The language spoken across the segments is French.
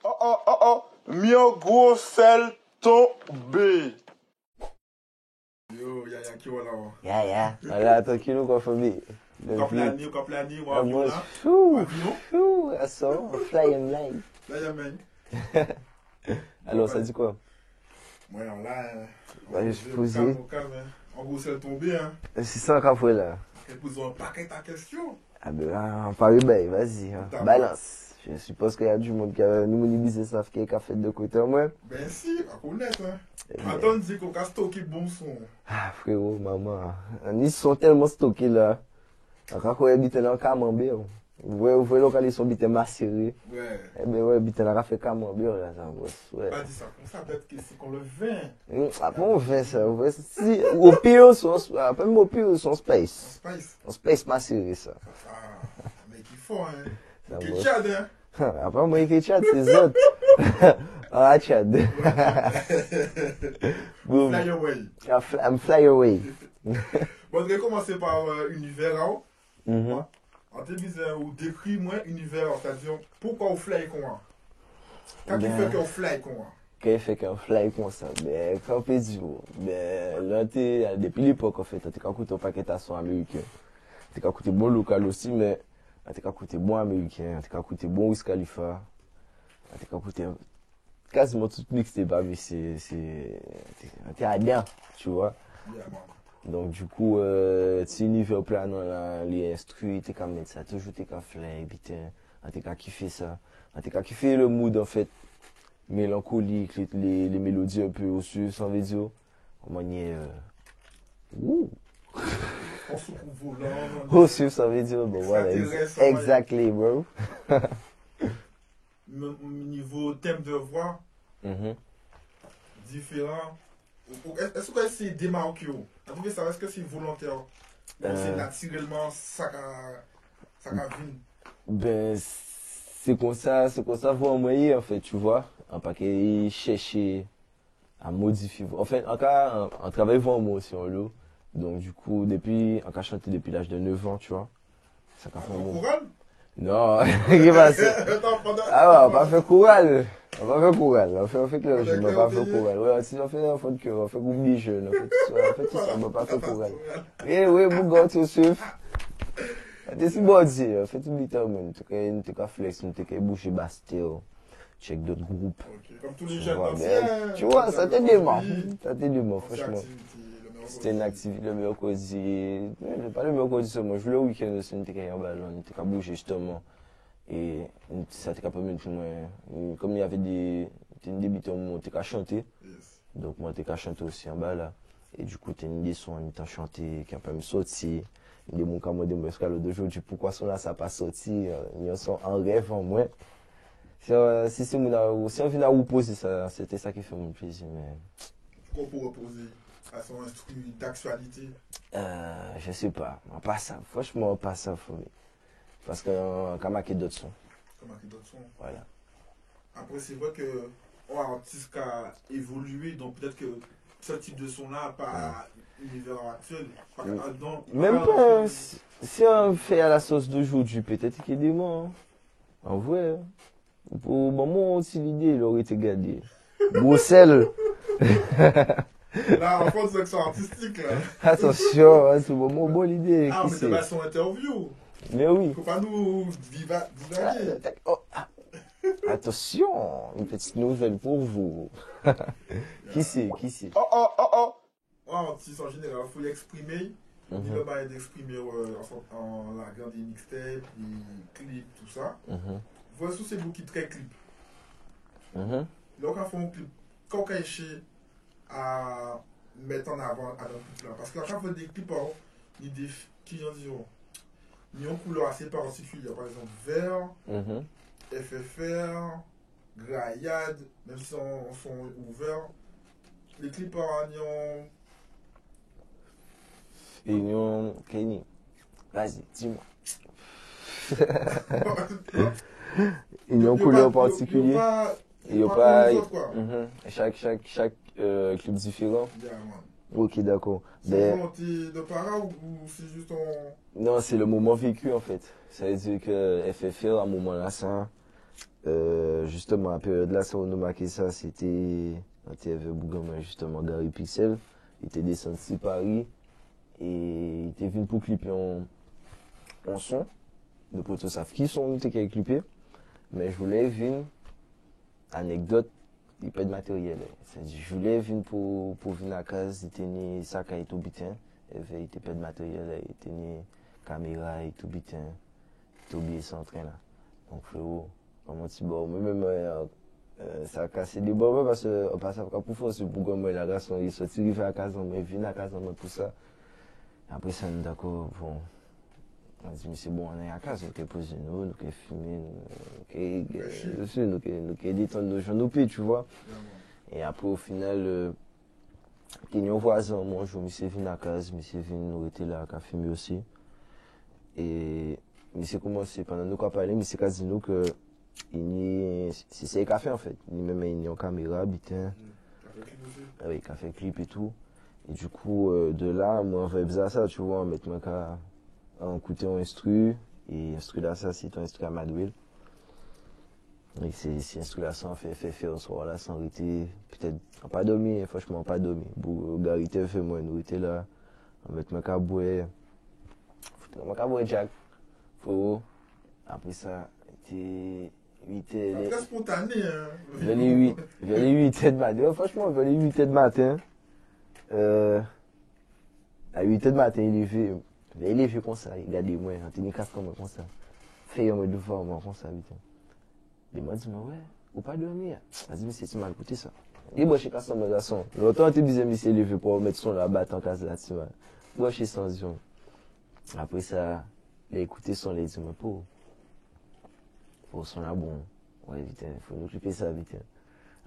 Oh, oh, oh, oh. Mio gros sel tombé. Yo, y'a qui est là? Yeah. Olha, tô aqui no Confambi. O Caplani, o avião lá. Chou, é só flying line. Flying Alors, ça dit quoi? Ouais, là, Bah, je suis posé. Calme. En gros, c'est tombé, hein. C'est ça qu'on fait là. Elle pose un paquet ta question. Ah ben, on parle bien, vas-y, hein. Balance. Je suppose qu'il y a du monde qui a nous mobilisé ça, qui a fait de côté au moins. Ben si, à connaître, hein. Attends, dis qu'on a stocké bon son. Ah, frérot, maman. Ils sont tellement stockés là. Quand on habite dans le camembert, vous voyez quand ils sont habités macérés. Ouais. Eh ben ouais, habitent dans le café camembert là, ça ouais. Pas dit ça comme ça, peut-être que c'est qu'on le vin. Après on fait ça, si, au pire, même au pire, son space. On space macéré ça. Ah, mais qu'il faut, hein. Ça Qu'il Tchad, hein. Après moi, qui Tchad, c'est autres. Ah, Tchad. Boom. Fly away. I'm fly away. Bon, je vais commencer par univers là. En te disant, ou décrit moi univers, c'est-à-dire pourquoi on fly comme ça. Qu'est-ce qui fait qu'on fly comme ça? Qu'est-ce qui fait qu'on fly comme ça? Ben, quand on peut dire, ben, là, depuis l'époque, en fait, t'as écouté un paquet de sons américains. T'as écouté bon local aussi, mais t'as écouté bon américain, t'as écouté bon Wiz Khalifa, t'as écouté quasiment tout mixtape, mais t'es adhérent, tu vois. Yeah, man. Donc, du coup, tu univers planant là, les instruits, t'es qu'à mettre ça, toujours t'es qu'à fly, puis t'es qu'à kiffer ça. T'es qu'à kiffer le mood, en fait, mélancolique, les mélodies un peu au sud, sans vidéo. En manière, On se trouve volant. au sud, sans vidéo, bon, voilà. Exactly, bro. Niveau thème de voix, différent. Est-ce que c'est démarqué? Est-ce que c'est volontaire? C'est naturellement ça qu'a vu? Ben, c'est comme ça, vous envoyer, en fait, tu vois. Un paquet chercher à modifier. En fait, en cas, on travaille vraiment aussi en l'eau. Donc, du coup, on a chanté depuis l'âge de 9 ans, tu vois. Ça qu'a fait un mot. Non, qu'est-ce va c'est? Ah ouais, on va faire chorale. On va faire chorale. On fait clergé, on va pas faire chorale. Ouais, si on fait un fond de cœur, on fait groupe des jeunes, on fait tout ça, on va pas faire chorale. Oui, mon gars, tu sais. T'es si bon dire, on fait tout le temps, même. T'es qu'à flex, t'es qu'à boucher Bastille, check d'autres groupes. Comme tous les jeunes anciens. Tu vois, ça t'aide dément. Ça t'aide dément, franchement. C'était une activité le mercredi. Pas le mercredi seulement, je voulais le week-end aussi, on était qu'à y aller, on était qu'à bouger justement. Et ça t'est qu'à permettre pour moi. Comme il y avait des débutants, on était qu'à chanter. Donc moi, j'étais qu'à chanter aussi en bas là. Et du coup, t'as une des sons en étant chanté, qui a permis de sortir. Il y a des gens qui m'ont demandé d'aujourd'hui pourquoi son là ça n'a pas sorti. Ils sont en rêve en moi. Si on vient à reposer ça, c'était ça qui fait mon plaisir. Mais... Pourquoi pour reposer à son instruit d'actualité? Je sais pas. Pas ça. Franchement, pas ça. Parce que quand il y a d'autres sons. Voilà. Après, c'est vrai que un artiste qui a évolué, donc peut-être que ce type de son-là n'a pas l'univers actuel. Même pas. Si on fait à la sauce d'aujourd'hui, peut-être qu'il y a des mots. Hein. En vrai. Pour le moment aussi, l'idée, il aurait été gardé. Bruxelles. Là, en France, c'est l'action artistique, là. Attention, hein, c'est vraiment bonne idée. Ah, mais c'est pas son interview. Mais oui. Il faut pas nous divaguer. Attention, une petite nouvelle pour vous. Qui c'est? Oh, artiste en général, il faut l'exprimer. Il a pas d'exprimer en larguant des mixtapes, des clips, tout ça. Voici ces bouquets très clips. Là, quand on fait un clip, quand on cherche à mettre en avant à notre clip là. Parce que quand on fait des clips, il y a des clients disent il y a une couleur assez particulière. Par exemple, vert, FFR, graillade, même si on sont ouverts. Les clips Ils ont Kenny. Vas-y, dis-moi. Ils ont une couleur particulière. Il n'y a pas. Chaque clip différent. Ok, d'accord. C'est volonté de para ou c'est juste Non, c'est le moment vécu en fait. Ça veut dire que FFR, à un moment là, ça, je justement, à la période là, ça on a marqué ça, c'était dans TV Bougamois, justement, Gary Pixel. Il était descendu de Paris et il était venu pour clipper en son. De pour tout ça, qui sont nous qui clippé. Mais je voulais venir, anecdote, il n'y a pas de matériel. C'est-à-dire, je voulais venir pour venir à la case, il tenait ça qui est tout bitin. Il n'y a pas de matériel, il tenait caméra et tout bitin. Tout oublié son train là. Donc, frérot, comme un petit bon, même, ça a cassé des bonbons parce qu'on passe à pour faire ce bougon, la garçon, il est sorti, il fait à la case, il vient à la case, pour ça. Après, ça, nous d'accord, bon. On dit, mais c'est bon, on est à la case, nous, posé nous, nous, filmer, nous, détendre nos gens, nous, tu vois. Et après, au final, il y a un voisin, moi, je me suis venu à la case, je me suis venu, nous, était là, à filmer aussi. Et, mais c'est commencé, pendant nous, qu'on parlait, mais c'est quasi nous que, c'est le café en fait. Il même il y a une caméra, bitin. Avec café clip et tout. Et du coup, de là, moi, on va faire ça, tu vois, mettre mon cas en écouter un instru. Et instru là, ça, c'est un instru à Madwell. Et c'est instru là, ça, on fait un soir là, sans arrêter. Peut-être, on pas dormi, franchement, pas dormi. Garité fait moi, nous était là. On met mon cas boire. Mon cas boire Jack. Faut. Après ça, c'était. 8 heures. Très spontané, hein. Vers les 8 heures de matin. Franchement, vers les 8 heures de matin. À 8 heures de matin, il est levé comme ça. Il a dit, moi, on tenait 4 comme ça. Fait un mode de forme comme ça, 8 heures. Il m'a dit, ouais, ou pas dormir. Il m'a dit, mais c'est mal écouté ça. Il m'a dit, c'est mal son. L'autre, on te disait, mais c'est levé pour mettre son là-bas en case là-dessus. Moi, je suis sans vision. Après ça, il a écouté son, il a dit, mais pour son là, bon, ouais, vite, il faut nous occuper ça, vite.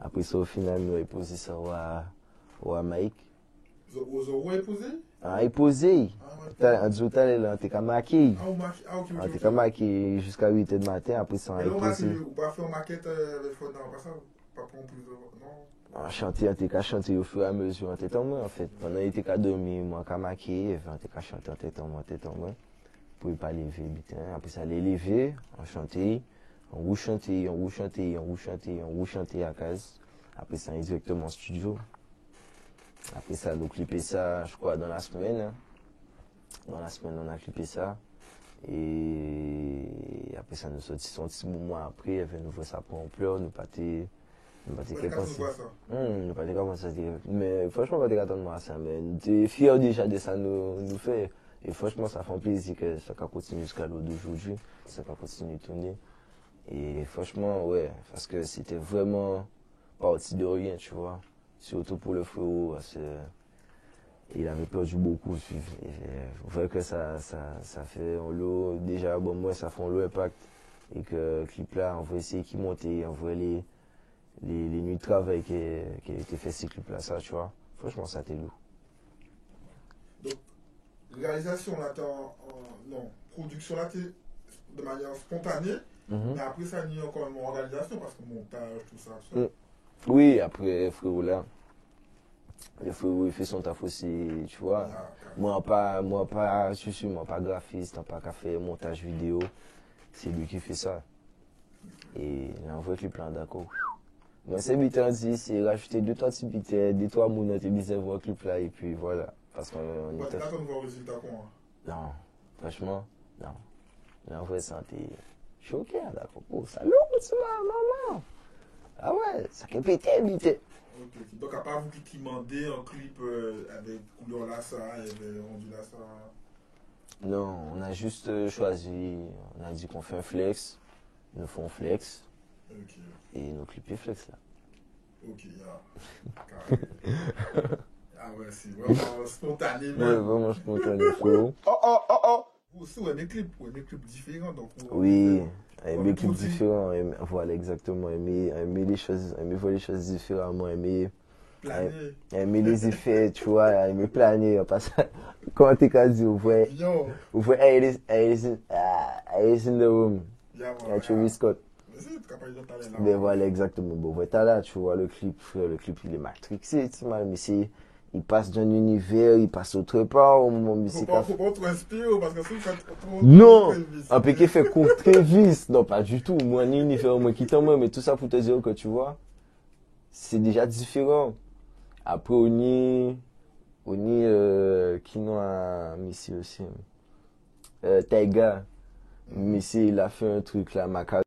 Après ça, au final, nous avons posé ça à Mike. Vous avez posé? Ah, il posé. En disant, on était marqué. Ok. On était marqué jusqu'à 8 h du matin, après ça, on a posé. Vous pas fait une maquette avec Fonda, pas ça? Pas pour plus de. Non? On chantait, on était chanter au fur et à mesure, on était en moi, en fait. Pendant qu'il était dormi, moi, on marqué, on était chanter, on était en moi. Pour ne pas lever, vite. Après ça, les lever, on chantait. On roule chanter à case. Après ça, directement en studio. Après ça, nous clipper ça, je crois, dans la semaine. Hein. Dans la semaine, on a clippé ça. Et après ça, nous sortissons un petit moment après, et nous voyons ça pour ampleur, nous pâter. Nous pâter quelque chose. Nous pâter comment ça dire. Mais franchement, pas de attendre à ça. Mais nous sommes fiers déjà de ça, nous fait. Et franchement, ça fait plaisir que ça continue jusqu'à l'heure d'aujourd'hui. Ça continue de tourner. Et franchement, ouais, parce que c'était vraiment parti de rien, tu vois. Surtout pour le frérot, parce qu'il avait perdu beaucoup. Et je vois que ça fait un lot, déjà, bon, moi, ça fait un lot impact. Et que le clip là, on va essayer qu'il monte, on voit les nuits de travail qui a été fait ces clips là, ça, tu vois. Franchement, ça t'est lourd. Donc, réalisation là, non, production là, de manière spontanée. Mais après ça, il y a encore une organisation parce que montage, tout ça. Oui, après, frérot là, le frérot il fait son taf aussi, tu vois. Moi, pas graphiste, pas qu'à faire montage vidéo. C'est lui qui fait ça. Et il envoie le plan d'accord. Moi, c'est bitin dit, c'est rajouter 2-3 petits bitins, 2-3 mounettes et bien voir le clip là, et puis voilà. Parce qu'on est. Là, on voit le résultat comment? Non, franchement, non. J'ai envoyé ça, t'es choqué, d'accord. Oh, salut, c'est maman. Ah ouais, ça fait péter, vite. Ok, donc à part vous qui demandez un clip avec couleur là, ça, et rendu là, ça. Non, on a juste choisi, on a dit qu'on fait un flex, ils nous font un flex. Ok. Et nos clips flex là. Ok, ah ouais, c'est vraiment spontané même. Ouais, vraiment spontané, frérot. Vous aussi, ouais, des clips différents. Donc, oui, aimer clips différents, voilà, exactement. Aimer voir les choses différemment, aimer les effets, tu vois, aimer planer. Parce que quand tu as dit, vous voyez, hey, is in the room. Travis Scott. Mais voilà, exactement. Bon, t'as là, tu vois, le clip, il est matrixé, mais il passe d'un univers, il passe autre part au moment où Faut pas trop inspirer parce que si vous faites trop. Non! Un piqué fait court très vite. Non, pas du tout. Moi, un univers, moi, qui t'en mais tout ça pour te dire que tu vois, c'est déjà différent. Après, qui nous a mis ici aussi. Taiga. Mais il a fait un truc là, Maca.